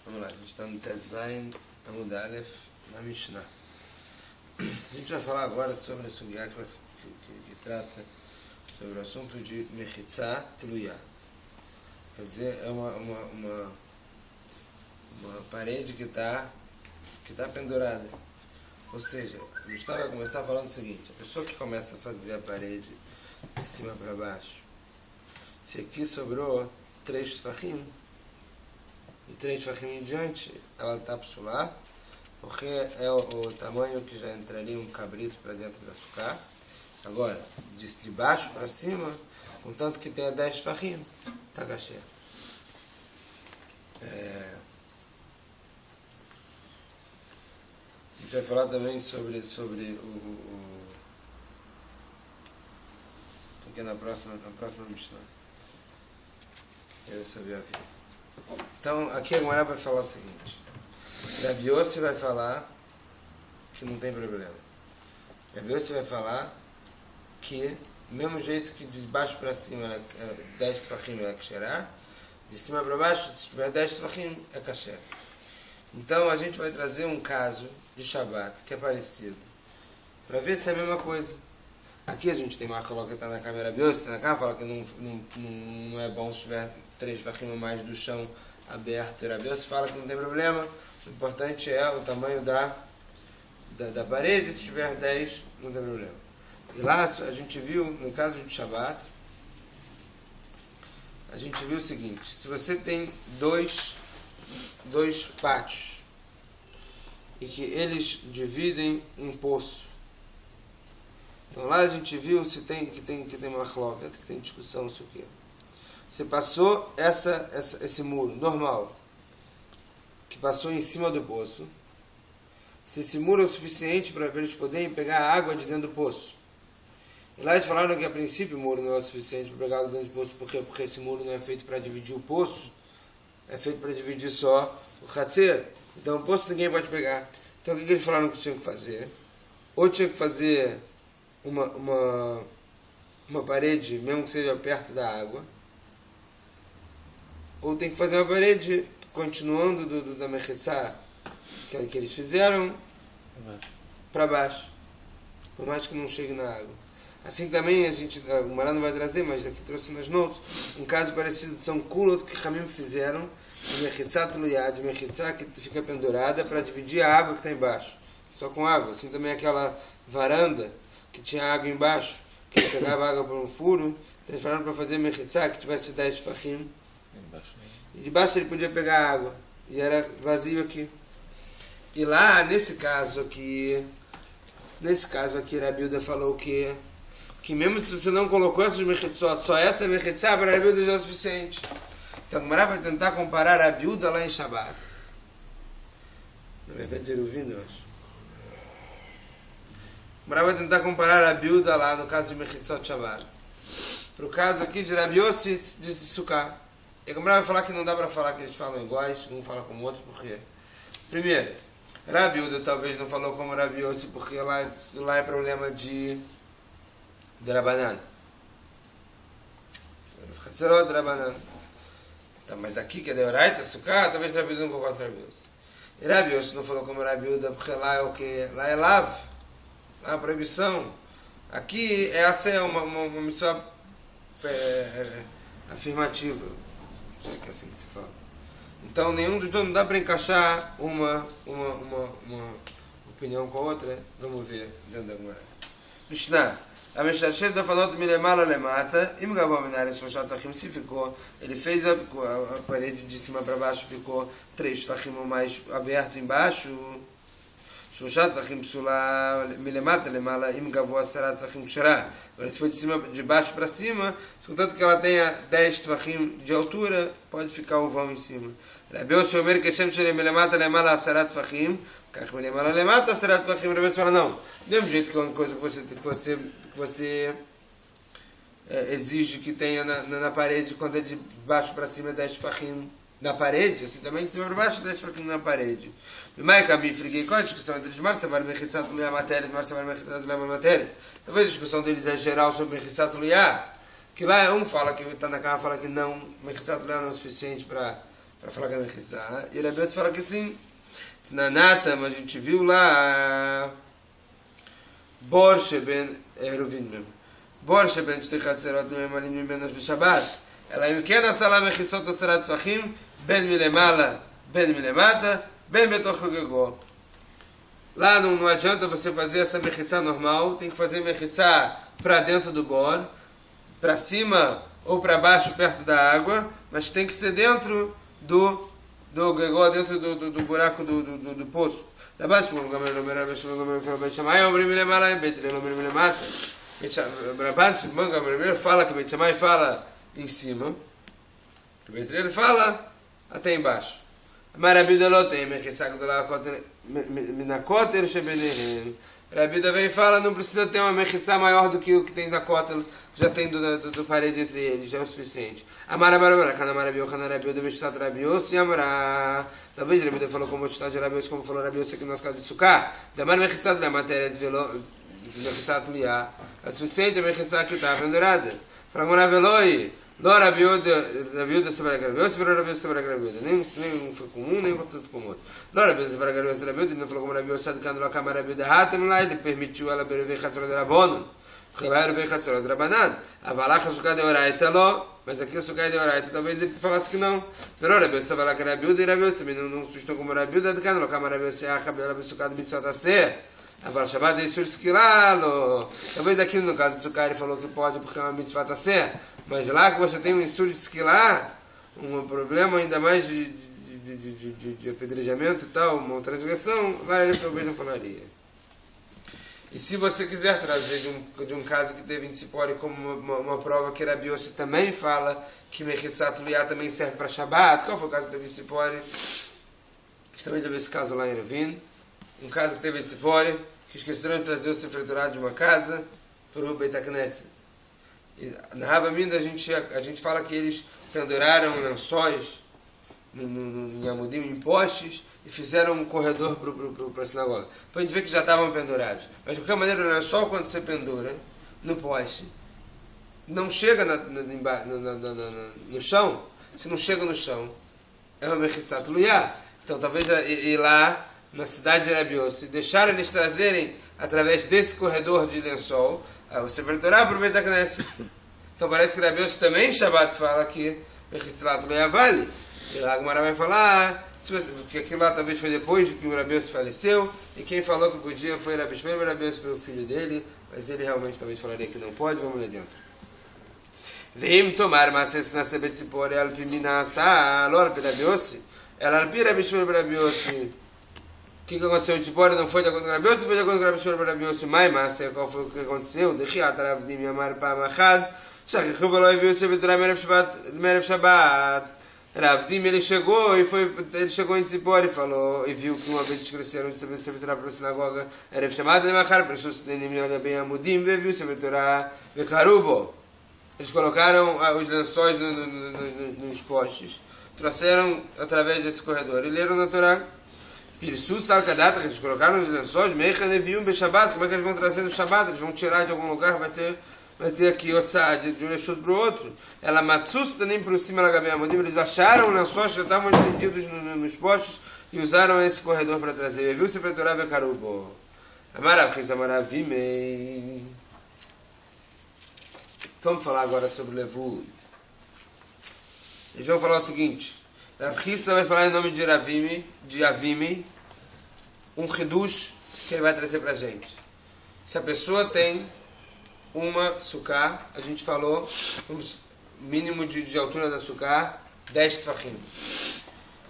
Vamos lá, a gente está no Tetzain Amud Aleph, na Mishnah. A gente vai falar agora sobre a Sugya que trata sobre o assunto de Mechitzah Tluyah. Quer dizer, é uma parede que está pendurada. Ou seja, a Mishnah vai começar falando o seguinte: a pessoa que começa a fazer a parede de cima para baixo, se aqui sobrou 3 tefachim, e 3 tefachim em diante, ela está psulá, porque é o tamanho que já entraria um cabrito para dentro da sucá. Agora, de baixo para cima, contanto que tenha 10 tefachim, está caché. A gente vai falar também sobre aqui na próxima Mishnah. Eu sabia a vida. Então, aqui a Gemara vai falar o seguinte: Rabi Yossi vai falar que não tem problema. Rabi Yossi vai falar que, do mesmo jeito que de baixo para cima 10 tefachim é kasherá, de cima para baixo, se tiver 10 tefachim, é kasher. Então, a gente vai trazer um caso de Shabbat que é parecido, para ver se é a mesma coisa. Aqui a gente tem uma coloca que está na câmera Rabi está na câmera, fala que não é bom se tiver 3 tefachim ou mais do chão aberto. E Rabi Yossi fala que não tem problema, o importante é o tamanho da parede, se tiver 10, não tem problema. E lá a gente viu, no caso de Shabbat, a gente viu o seguinte: se você tem dois pátios e que eles dividem um poço, então lá a gente viu se tem que tem uma cloca, que tem discussão, não sei o quê. Você passou esse muro normal que passou em cima do poço, se esse muro é o suficiente para eles poderem pegar a água de dentro do poço. E lá eles falaram que a princípio o muro não é o suficiente para pegar água dentro do poço, porque esse muro não é feito para dividir o poço, é feito para dividir só o Hatzer. Então o poço ninguém pode pegar. Então o que eles falaram que tinham que fazer? Ou tinha que fazer uma parede, mesmo que seja perto da água, ou tem que fazer uma parede continuando da Mechitzah que eles fizeram para baixo, por mais que não chegue na água. Assim também o Mará não vai trazer, mas aqui trouxe nas notes um caso parecido de São Kulot que Ramim fizeram de Mechitzah Tluyah, de Mechitzah que fica pendurada para dividir a água que está embaixo, só com água. Assim também aquela varanda que tinha água embaixo, que pegava água por um furo, então eles falaram para fazer Mechitzah que tivesse 10 tefachim, e debaixo ele podia pegar água, e era vazio aqui. E lá, nesse caso aqui, Rabi Yehuda falou que mesmo se você não colocou essas mechitzot, só essa mechitzah, para Rabi Yehuda já é o suficiente. Então, o Gemara vai tentar comparar Rabi Yehuda lá em Shabbat. Na verdade, ele ouvindo, eu acho. O Gemara vai tentar comparar Rabi Yehuda lá, no caso de mechitzot Shabbat, para o caso aqui de Rabi Yossi de Sukkah. E a Gemara vai falar que não dá para falar que eles falam iguais, um fala como o outro, porque... Primeiro, Rabi Yehuda talvez não falou como Rabi Yossi, porque lá é problema de Rabanan. Chatzerot Rabanan. Tá, mas aqui que é Deoraita, Sukkah, talvez Rabi Yehuda não concorde com Rabi Yossi. E Rabi Yossi não falou como Rabi Yehuda, porque lá é o quê? Lá é lav, lá é uma proibição. Aqui é uma missão afirmativa, não sei que é assim que se fala. Então nenhum dos dois, não dá para encaixar uma opinião com a outra. Vamos ver dentro da Gemara. Mishnah. A Mishnah está falando milemala lemata. E se ficou, ele fez a parede de cima para baixo, ficou 3 tefachim mais aberto embaixo. Agora se for de baixo para cima, contanto que ela tenha 10 tefachim de altura, pode ficar o vão em cima. Rabi Yossi Omer que Hashem Shalem Milemata Lemala Asarat Tefachim, Kach Milemala Lemata Asarat Tefachim. Rabi Yossi fala, não, do mesmo jeito que é uma coisa que você exige que tenha na parede, quando é de baixo para cima 10 tefachim na parede, assim também de cima para baixo 10 tefachim na parede. Mas a discussão entre os Marsa vai Mechitzah Tluyah matéria, Marsa vai Mechitzah Tluyah matéria. Talvez a discussão deles é geral sobre Mechitzah Tluyah, que lá um fala que está na cama, fala que não, Mechitzah Tluyah não é o suficiente para para falar que é mechizá. E Rabi Yossi fala que sim. Na Natam, a gente viu lá Bor Sheben Eruvin mesmo. Bor Sheben Shtichat Serot Memalim Mimenos B'Shabbat. Ela em que na sala mechitzot asarat tfachim, ben milemala, ben milemata, ben betoch gegó. Lá não adianta você fazer essa mechitzá normal, tem que fazer mechitzá para dentro do bor, para cima ou para baixo perto da água, mas tem que ser dentro do gegó, dentro do buraco do poço. Da baixo, o gamer fala que Beit Shammai fala em cima, o Beit Hillel fala até embaixo. Rabi Yehuda tem mechitzá gdolah minakotel shebenehem. Rabi Yehuda vem e fala, não precisa ter uma mechitzá maior do que o que tem da kotel, já tem do parede entre eles, já é o suficiente. Rabi Yehuda vestido Rabi Yossi Amra. Talvez Rabi Yehuda falou como o estado de Rabi Yossi, como falou Rabi Yossi aqui no nosso caso de Sukkah. Damar mechitzá da matéria de mechitzá tuliá. É suficiente a mechitzá que está pendurada. Fala Veloi. Não Rabi Yehuda sobre a Rabi Yossi, virou Rabi Yossi sobre a Rabi Yehuda. Nem foi comum, nem tudo com o outro. Não Rabi Yossi sobre a Rabi Yossi, ele não falou como Rabi Yossi, que andou a cama Rabi Yehuda Hatem lá, ele permitiu ela beber Chatzorot de Rabbanon. Porque lá era beber Chatzorot de Rabbanan. Avalach Sukkah de Oraita lo, mas aqui a Sukkah de Oraita, talvez ele falasse que não. Virou Rabi Yossi sobre a Rabi Yehuda, e Rabi Yossi também não sustou como Rabi Yehuda, que andou a cama Rabi Yossi, a Rabi Yehuda Sukkah de Mitzvot Aseh. Agora, Shabbat é Isur Skilalo. Talvez aqui no caso de Sukkah ele falou que pode porque é uma mitzvah tassé. Mas lá que você tem um Isur de Skilá, um problema ainda mais de apedrejamento e tal, uma transgressão, lá ele talvez não falaria. E se você quiser trazer de um caso que teve em Tzipori como uma prova que Rabi Yossi também fala que Mechitzá Tuliyá também serve para Shabbat, qual foi o caso que teve em Tzipori? Também teve esse caso lá em Eruvin. Um caso que teve em Tzipori, que esqueceram de trazer o Sefer Torah de uma casa para o Beit HaKnesset. E na Rava Minda a gente fala que eles penduraram lençóis em Amudim, em postes, e fizeram um corredor para a sinagoga. Então a gente vê que já estavam pendurados. Mas de qualquer maneira o lençol, quando você pendura no poste, não chega no chão. Se não chega no chão, é uma Mechitzá Tuliyá. Então talvez ir lá na cidade de Rabi Yossi, deixaram eles trazerem através desse corredor de lençol, você vai tornar para o Beit HaKnesset. Então parece que Rabi Yossi também em Shabbat fala que Mechitzá Tuliyá vale. E lá a Gemara vai falar que aquilo lá talvez foi depois que o Rabi Yossi faleceu, e quem falou que podia foi Rabi Shmuel, mas Rabi Yossi foi o filho dele, mas ele realmente talvez falaria que não pode. Vamos lá dentro. Vem tomar Mases na Sebetzipore Alpiminasa, Lora Rabi Yossi, ela Alpira Rabi Shmuel Rabi Yossi. O que aconteceu em Tzipori não foi de acordo com Rabi Yossi, foi de acordo com Rabi Shmuel Rabi Yossi. Mas qual foi o que aconteceu? Dechiat Ravdim Yamar Pamachad, Shachichu Velo Eviu Tzevitura Merev Shabbat. Ravdim, ele chegou em Tzipori e falou, e viu que uma vez eles cresceram de saber Seviturá para a sinagoga, Erev Shabbat, Nemachar, prestou se nem bem Amudim, viu Seviturá, Vekarubo. Eles colocaram os lençóis nos postes, trouxeram através desse corredor e leram na Torá. Pirsu Salkadata, que eles colocaram os lençóis, Mecha Nevium Beshabat, como é que eles vão trazer no Shabbat? Eles vão tirar de algum lugar, vai ter aqui de um lechut para o outro. Ela matsusta nem por cima da Gabriel Amudim, eles acharam lençóis que já estavam estendidos nos postes e usaram esse corredor para trazer. Viu se pretorava a carubo. Amaravimei. Vamos falar agora sobre o Levu. Eles vão falar o seguinte: Rav Hissa vai falar em nome de Avimi, um Hidush que ele vai trazer para a gente. Se a pessoa tem uma sukkah, a gente falou, mínimo de altura da sukkah, 10 tfachim.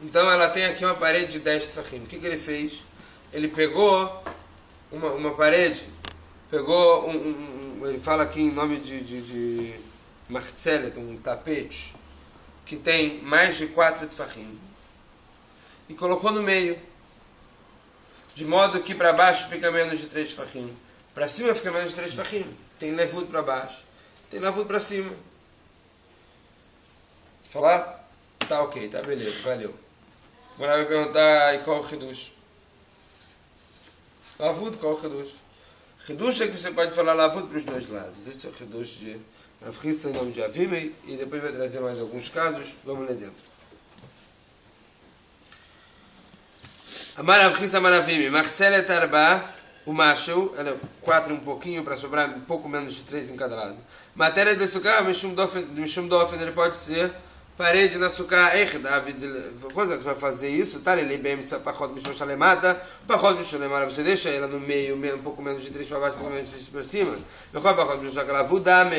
Então ela tem aqui uma parede de 10 tfachim. O que ele fez? Ele pegou uma parede, pegou ele fala aqui em nome de martzelet, um tapete, que tem mais de 4 tfachim, e colocou no meio, de modo que para baixo fica menos de 3 tfachim, para cima fica menos de 3 tfachim. Tem levud para baixo, tem levud para cima. Falar? Tá ok, tá beleza, valeu. Agora vai perguntar, e qual o Hidush? Lavud, qual o Hidush? Hidush é que você pode falar lavud para os dois lados. Esse é o Hidush de Rav Hissa em nome de Avimei, e depois vai trazer mais alguns casos. Vamos ler dentro. Amaravchis amaravim, Marcelet arba, o macho, ela é 4 um pouquinho para sobrar um pouco menos de 3 em cada lado. Matéria de Bessuká, Mishum Dofen, ele pode ser parede na suká, David, quando você vai fazer isso, tá? Ele bem, Pachot Mishum Shalemata, Pachot Mishum Shalemata, você deixa ela no meio, um pouco menos de 3 para baixo, um pouco menos de 3 para cima. Pachot Mishum Shalemata,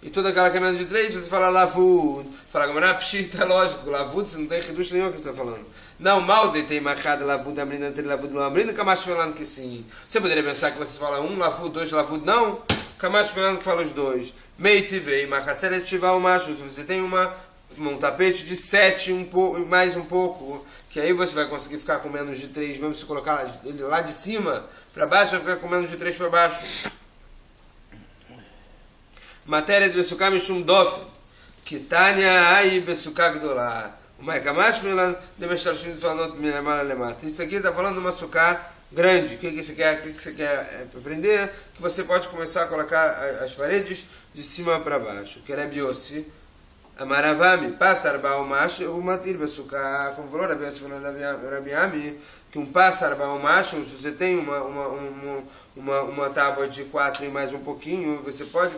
e toda aquela que é menos de 3, você fala Lavud, fala Gamara, Pshita, lógico, Lavud, você não tem redução nenhuma que você está falando. Não, mal de ter marcado lavud abrindo entre lavud e lambrina, Kamash falando que sim. Você poderia pensar que você fala um lavud, 2 lavud, não. Kamash falando que fala os 2. Meitivei, marcacela ativar o macho. Você tem um tapete de 7, mais um pouco, que aí você vai conseguir ficar com menos de 3, mesmo se colocar ele lá de cima para baixo, vai ficar com menos de 3 para baixo. Matéria de Bessuká Mishum Dofen, Kitania Ai Bessuká Gdolá. Isso aqui está falando de uma suká grande. O que você quer aprender? Que você pode começar a colocar as paredes de cima para baixo. Que é Biossi. Amaravami, passar bao macho, o matir besuká, como falou Rabiami, que um passar bao macho, se você tem uma tábua de 4 e mais um pouquinho, você pode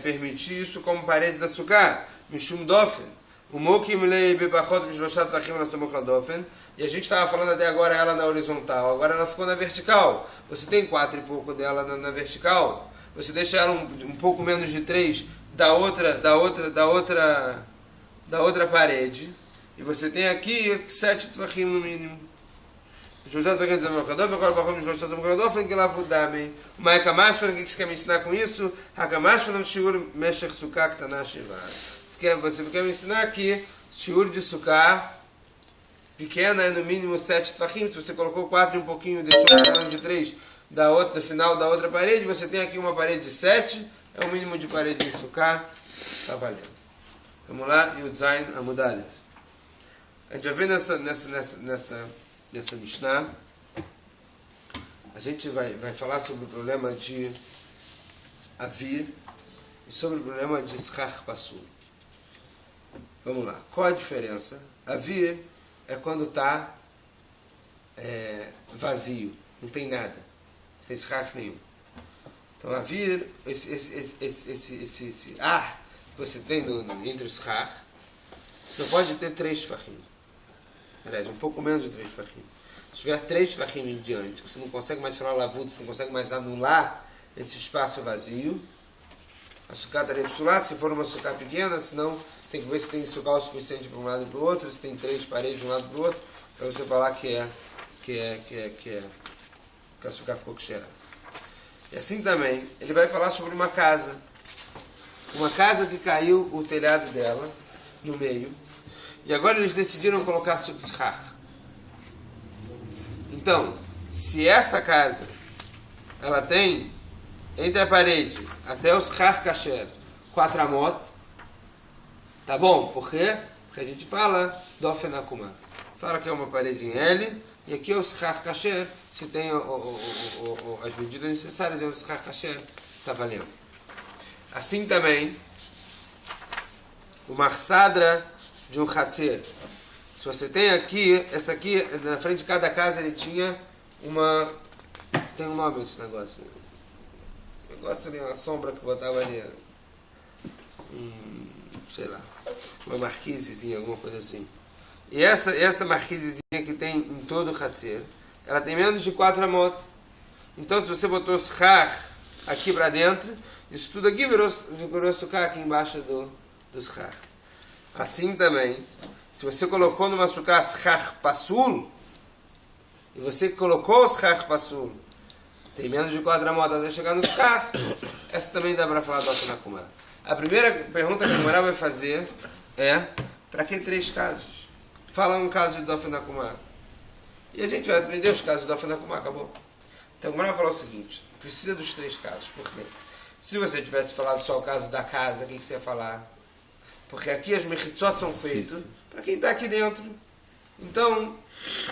permitir isso como parede da suká. Mishum Dofen, o Mokim Lei Bebachot Mishloshat Vachim na Samucha Dofen, e a gente estava falando até agora ela na horizontal, agora ela ficou na vertical. Você tem 4 e pouco dela na vertical, você deixa ela um pouco menos de 3 da outra parede, e você tem aqui 7 Tvachim no mínimo. Mishloshat Vachim na Samucha Dofen, agora Bachot Mishloshat Samucha Dofen, que lá vudamem. O Maekamash, para que você quer me ensinar com isso? Hakamash para não shiur Meshech Sukkah Ktana Shiva. Você quer me ensinar que shiur de suká pequena é no mínimo 7 tvachim. Se você colocou 4 e um pouquinho, deixou menos de 3 do final da outra parede, você tem aqui uma parede de 7, é o mínimo de parede de suká, está valendo. Vamos lá, Yudzain Amudalev. A gente vai ver nessa Mishnah, a gente vai falar sobre o problema de Avir e sobre o problema de Schach Pasul. Vamos lá. Qual a diferença? Avir é quando está vazio, não tem nada, não tem schach nenhum. Então, avir, esse ar que você tem entre os schach, você pode ter 3 tefachim. Aliás, um pouco menos de 3 tefachim. Se tiver 3 tefachim em diante, você não consegue mais falar lavud, você não consegue mais anular esse espaço vazio. A sucá estaria psulá, se for uma sucá pequena, senão tem que ver se tem sucá o suficiente para um lado e para o outro, se tem 3 paredes de um lado e para o outro, para você falar que a sucá ficou cheirada. E assim também, ele vai falar sobre uma casa que caiu o telhado dela no meio, e agora eles decidiram colocar schach. Então, se essa casa ela tem entre a parede até os schach kasher 4 amot, tá bom? Por quê? Porque a gente fala dofen akuma. Fala que é uma parede em L, e aqui é o schach kasher, se tem as medidas necessárias, é o schach kasher, tá valendo. Assim também, o marsadra de um chatzer. Se você tem aqui, essa aqui, na frente de cada casa ele tinha uma... Tem um nome esse negócio. Negócio ali, uma sombra que botava ali. Sei lá. Uma marquisezinha, alguma coisa assim. E essa marquisezinha que tem em todo o chatzer, ela tem menos de 4 amot. Então, se você botou schach aqui para dentro, isso tudo aqui virou sukkah aqui embaixo do schach. Assim também, se você colocou numa sukkah schach pasul, e você colocou o schach pasul, tem menos de 4 amot até chegar no schach, essa também dá para falar do Atanakuma. A primeira pergunta que a Gemara vai fazer é: para que 3 casos? Fala um caso de Dofen Akuma. E a gente vai aprender os casos de Dofen Akuma, acabou. Então a Gemara vai falar o seguinte: precisa dos 3 casos. Por quê? Se você tivesse falado só o caso da casa, o que você ia falar? Porque aqui as mechitzot são feitas para quem está aqui dentro. Então,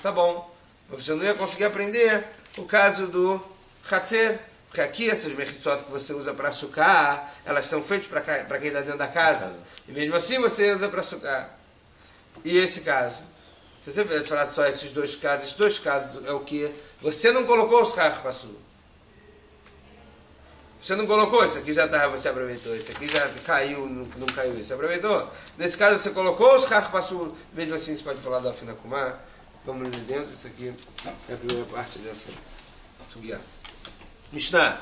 tá bom. Você não ia conseguir aprender o caso do Hatzer. Porque aqui essas mechitzot que você usa para sukkah, elas são feitas para quem está dentro da casa. E mesmo assim você usa para sukkah. E esse caso? Se você falar só esses dois casos é o que? Você não colocou os carros pasul. Você não colocou, isso aqui já estava, você aproveitou, isso aqui já caiu, não caiu, isso aproveitou. Nesse caso você colocou os carros pasul, mesmo assim você pode falar da Afinakumá. Vamos ler dentro, isso aqui é a primeira parte dessa sugiá. Mishnah.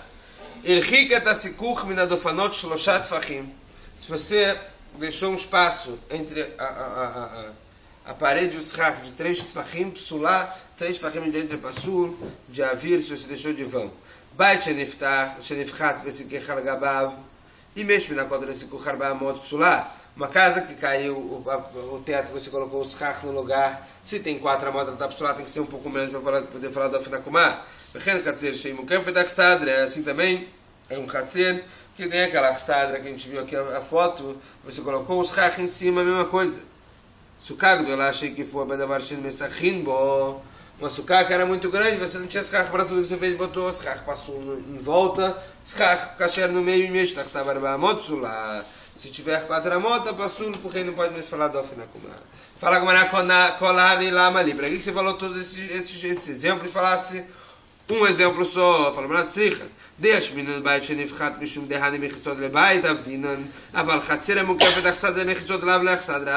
Erchik et asikuch min adofanot shloshat tfachim. Se você deixou um espaço entre a parede e o schach de 3 tfachim, psulá, 3 tfachim dentro de pasul, de avir, se você deixou de vão. Bait shenifchat vesikech al gabav, e mesmo na conta desse kuchar amot psulá, uma casa que caiu o teto, você colocou o schach no lugar, se tem 4 amot da psulá, tem que ser um pouco menos para poder falar da Afinakumá. Assim também é um Hatzer que tem aquela Chsadra que a gente viu aqui a foto, você colocou os Chach em cima, a mesma coisa. Sukagdo, eu achei que foi uma suká que era muito grande, você não tinha Chach para tudo que você fez, botou Chach passou em volta, Chach kasher no meio e meio, se tiver 4 amot, passou, porque não pode mais falar do Afinakumá. Fala agora colar e lama ali. Para que você falou todos esses exemplos e falasse um exemplo só? Fala para Tzricha. Deixa menino bait shenifchat mishum dehani mechizot lebait avdinan aval chatzir mukafet achsad mechizot lav lechsad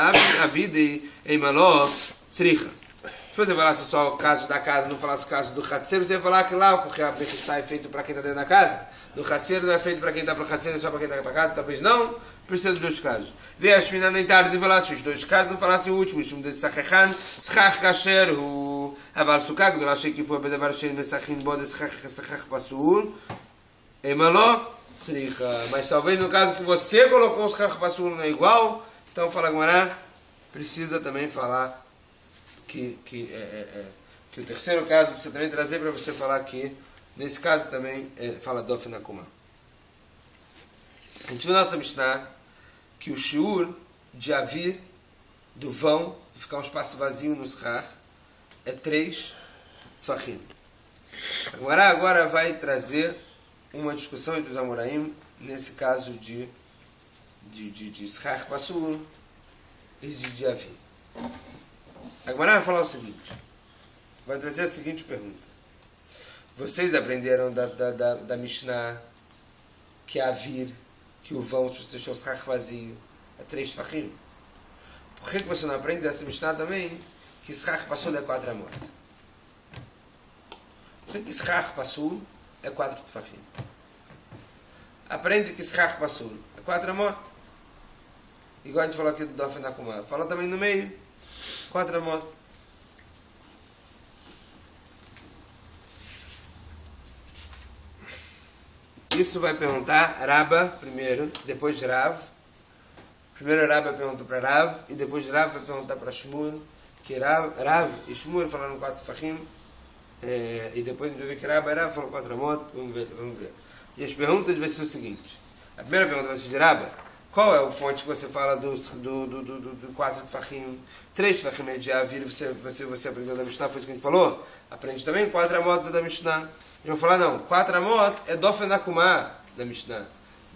avidi eimalo Tzricha. Se você falasse só o caso da casa, não falasse o caso do chatzir, você ia falar que lá, porque a mechitzá é feito para quem está dentro da casa. No chatzir não é feito para quem está para o chatzir, é só para quem está para casa, talvez não. Precisa dos 2 casos. Vê a Shmina nem tarde de falar os 2 casos, não falasse o último. Shum de Sachechan, Schach Kasher, o Aval Sukak, do achei que foi para Bedavar Shen Mesachin Bode Schach Pasul, Emaló, Tzricha. Mas talvez no caso que você colocou os Schach Pasul não é igual, então fala Gmará, precisa também falar que o terceiro caso precisa também trazer para você falar que nesse caso também fala do Afinakumá. A gente viu na nossa Mishnah que o shiur de avir, do vão, de ficar um espaço vazio no schach, é 3 tfachim. Agora vai trazer uma discussão entre os Amoraim, nesse caso de schach pasul e de avir. Agora vai falar o seguinte, vai trazer a seguinte pergunta. Vocês aprenderam da Mishnah que avir, que o vão, se você deixou o schach vazio, é 3 tfachim? Por que você não aprende dessa Mishnah também que schach pasul é 4 amot? Por que schach pasul é 4 tfachim? Aprende que schach pasul é 4 amot. Igual a gente falou aqui do Afinakumá. Fala também no meio, 4 amot. Isso vai perguntar Rabba primeiro, depois Rav. Primeiro Rabba perguntou para Rav, e depois Rav vai perguntar para Shmuel, que Rav e Shmuel falaram 4 tfachim, e depois a gente vai ver que Rabba e Rav falaram 4 amot, vamos ver. E as perguntas vai ser o seguinte. A primeira pergunta vai ser de Rabba. Qual é a fonte que você fala do 4 tfachim? 3 tfachim é de Avir, você aprendeu da Mishnah, foi isso que a gente falou? Aprende também 4 amot da Mishnah. E vão falar, não, 4 amot é do Afinakumá da Mishnah.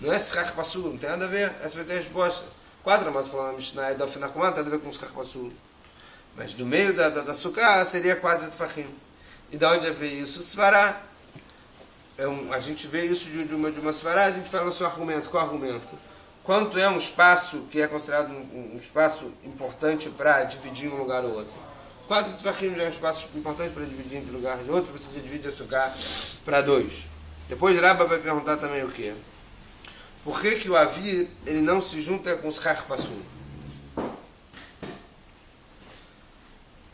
Não é schach pasul, não tem nada a ver. Essa vai ser a resposta. 4 amot falando da Mishnah é do Afinakumá, não tem nada a ver com schach pasul. Mas no meio da sukkah seria 4 tfachim. E da onde veio isso? Svará. A gente vê isso de uma svará, a gente fala no seu argumento. Qual argumento? Quanto é um espaço que é considerado um espaço importante para dividir um lugar ou outro? 4 tfachim já é um espaço importante para dividir entre um lugar e outro, você divide a sukkah para 2. Depois Rabba vai perguntar também o quê? Por que o avir ele não se junta com os schach pasul?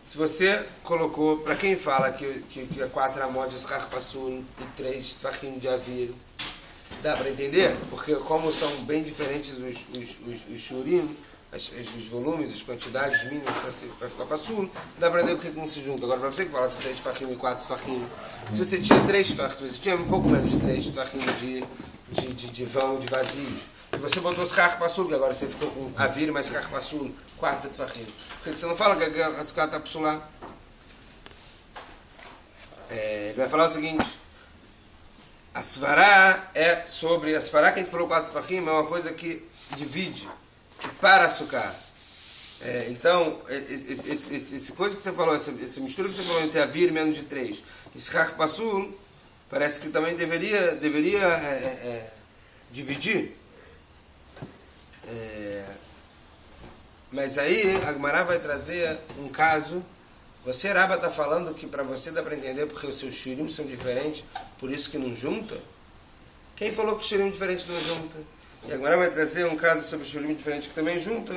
Se você colocou, para quem fala que é 4 amot de schach pasul e 3 tfachim de avir, dá para entender? Porque como são bem diferentes os shurim, os volumes, as quantidades mínimas para ficar pasul, dá para entender porque não se junta. Agora, para você que fala se 3 tfachim e 4 tfachim, se você tinha 3 tfachim, você tinha um pouco menos de 3 tfachim de vão, de vazio, e você botou schach pasul, e agora você ficou com avir mais schach pasul, 4 tfachim. Por que você não fala que a sukkah está psulá? Ele vai falar o seguinte. A svará é sobre... A svará que a gente falou 4 tfachim é uma coisa que divide, que para a sukkah. Então, essa coisa que você falou, essa mistura que você falou entre Avir menos de 3 e Schach Pasul, parece que também deveria dividir. Mas aí a Gemara vai trazer um caso. Você, Raba, está falando que para você dá para entender porque os seus shurim são diferentes, por isso que não junta? Quem falou que shurim diferente não junta? E a Gemara vai trazer um caso sobre shurim diferente que também junta.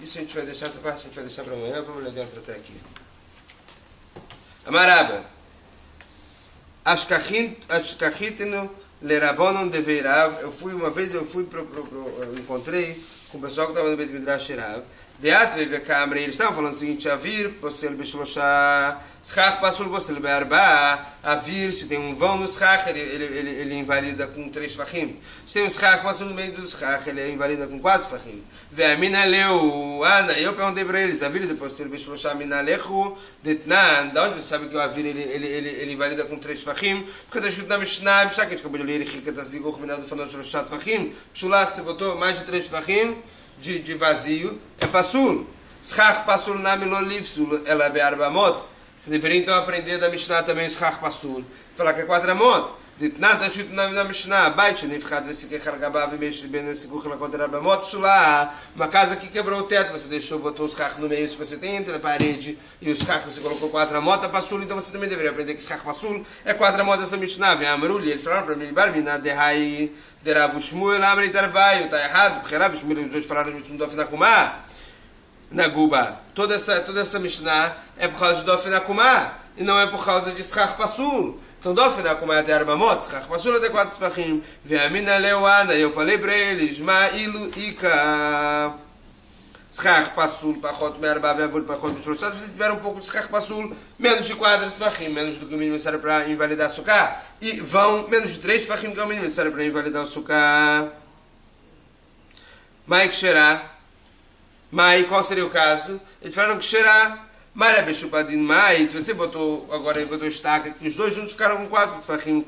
Isso a gente vai deixar, essa parte a gente vai deixar para amanhã. Vamos ler dentro até aqui. Amaraba. Ashkachitinu lerabonon deveirav. Eu encontrei com o pessoal que estava no Beit Midrash Rav. Eles estavam falando o seguinte: Avir, posel b'shlosha, schach pasul posel be'arba. Avir, se tem um vão no schach, ele invalida com 3 fachim. Se tem um schach pasul no meio do schach, ele invalida com 4 fachim. Ve'amina leu, eu perguntei para eles: Avir, depois posel b'shlosha mina lechu, detnan. Da onde você sabe que o Avir ele invalida com 3 fachim? Porque está escrito na Mishnah, que a gente acabou de ler, ele fica tasiguch minado falando shlosha fachim. Psulá, você botou mais de 3 fachim de vazio, é pasul. Schach pasul na milolivsul, ela é arbamot. Você deveria então aprender da Mishnah também o schach pasul. Falar que é 4 amot. Ditnan está escrito na Mishnah, baite, nefchat vesikech algabav mesh ben siguch la contra arbamot, psulá. Uma casa que quebrou o teto, você botou o schach no meio, se você tem entre a parede e o schach você colocou 4 amot, é pasul, então você também deveria aprender que schach pasul é 4 amot dessa Mishnah. Vem Amruli, eles falaram para mim, barmina derrai de Rav Shmuel Amri Tarvaio, está errado, porque Rav Shmuel os dois falaram de Dofinakumá, na Guba. Toda essa Mishnah é por causa de Dofinakumá, e não é por causa de Schach Pasul. Então Dofinakumá é até Arbamot, Schach Pasul é até 4 Tfachim. Ve'amina leuana, eu falei para eles, Ma'ilu Ika. Schach Pasul, Pachot Me'arba, Ve'avur, Pachot Me'shloshá. Se tiver um pouco de Schach Pasul, menos de 4 Tfachim, menos do que o mínimo necessário para invalidar a Sukkah. E vão menos de 3 Tfachim, que é o mínimo necessário para invalidar a Sukkah. Mai Ksherá. Mai, qual seria o caso? Eles falaram Ksherá. Mara Beshupadin Mai. Se você botou, agora botou estaca, que os dois juntos ficaram com 4 Tfachim,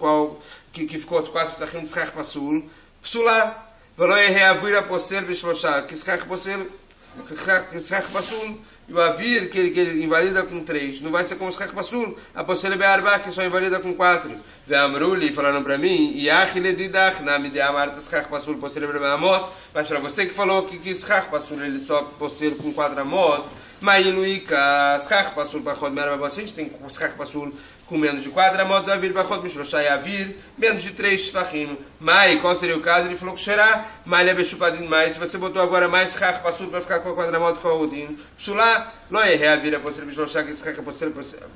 que ficou 4 Tfachim de Schach Pasul. Psulá. Valoi Reavira Posel Beshloshá. Que Schach Posel. Schach Pasul, e o Avir, que ele invalida com 3, não vai ser como o Schach Pasul, a Posel Be'arba, que só invalida com 4. Ve'amruli, falaram para mim, Yach ledidach, na midea marta Schach Pasul, Posel Be'amot, mas para você que falou que Schach Pasul, ele só Posel com 4 amot, Ma'iluika, Schach Pasul, Pachot Me'arba, se a gente tem Schach Pasul com menos de 4 amot, Avir, Pachot Mishloshá, e Avir, menos de 3 Tfachim. Mai, qual seria o caso? Ele falou que Xerá, Mai Lebechupadin Mais. Se você botou agora mais Schach Pasul para ficar com a 4 amot com a Odin, Psulá, Loe Reavir, Posel Mishloshá, que Schach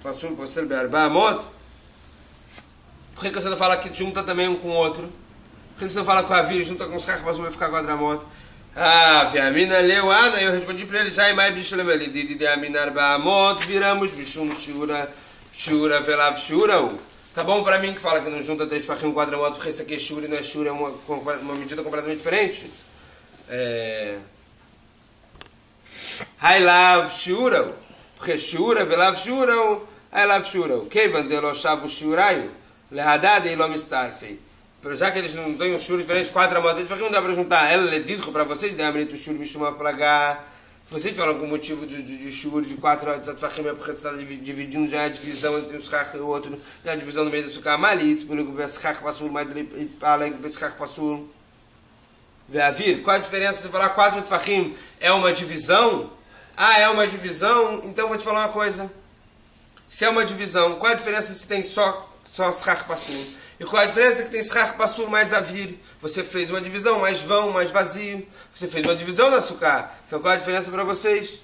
Pasul, Posel Be'arba amot. Por que você não fala que junta também um com o outro? Por que você não fala com a Avir junta com os Schach Pasul para ficar com a 4 amot? Ve'amina leuana, eu respondi para ele, já Mai Bishulem Elidid, de Amina Arba amot, viramos Bishum Shura velav shura. Tá bom para mim que fala que não junta 3 fachim 4 amot, porque isso aqui é shura e não é shura, é uma medida completamente diferente. Hailav shura, porque shura velav shura, hailav shura. Kevan de lo shavu shurayu, lehadad e lo mistarfei. Já que eles não têm um shura diferente, 4 amot, eles não dá para juntar. Ela é dito para vocês, de amrit shura mishuma plagar. Vocês falam que o motivo de shur de 4 tfachim é porque está dividindo já a divisão entre um schach e o outro, já a divisão no meio do sukkah malit, pelo que o schach pasul, mais o schach pasul. Ve'avir, qual a diferença se falar 4 tfachim é uma divisão? É uma divisão, então vou te falar uma coisa. Se é uma divisão, qual a diferença se tem só schach pasul? E qual a diferença que tem Schach Pasul mais Avir? Você fez uma divisão, mais vão, mais vazio. Você fez uma divisão na Sukkah. Então qual a diferença para vocês?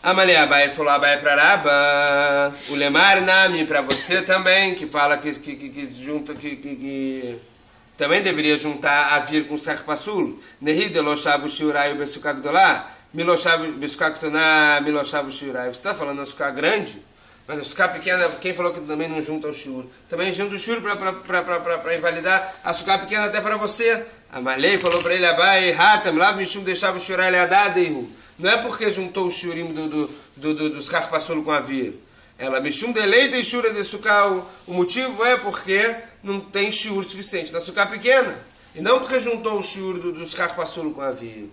Amalei Abai falou Abai para Raba. O Lemar Nami para você também, que fala que junta também deveria juntar Avir com Schach Pasul. Nehi de Loshavu Shiurayu Besukah Gdolá. Miloshavu Besukah Ktoná, Miloshavu Shiurayu. Você está falando da Sukkah grande? Mas a Sukkah pequena, quem falou que também não junta o Shur? Também junta o Shur para invalidar a Sukkah pequena até para você. Amalei falou para ele Abai, Hatam, Lav Mishum deixava o Shiurayu Leadadeihu. Não é porque juntou o Shurim do Schach Pasul com Avir. Ela mexeu um delay de shura de suká. O motivo é porque não tem shiur suficiente na suká pequena. E não porque juntou o shiur do skach passulo com a via.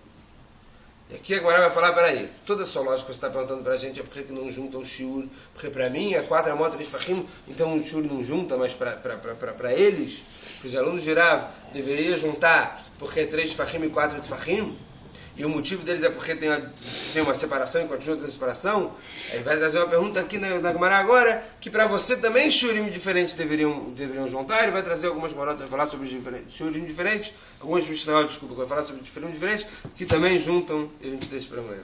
E aqui agora vai falar, peraí, toda a sua lógica que você está perguntando pra gente é porque que não junta o shiur. Porque pra mim é 4 amot de fachim, então o shiur não junta, mas pra eles, os alunos de Rav, deveria juntar porque é 3 de fachim e 4 de fachim. E o motivo deles é porque tem uma separação e continua tendo separação. Aí vai trazer uma pergunta aqui na Gemara agora, que para você também shurim diferentes deveriam juntar. Ele vai trazer algumas moradas, vai falar sobre os shurim diferentes, algumas Mishnayot, desculpa, vai falar sobre shurim diferentes, que também juntam, e a gente deixa para amanhã.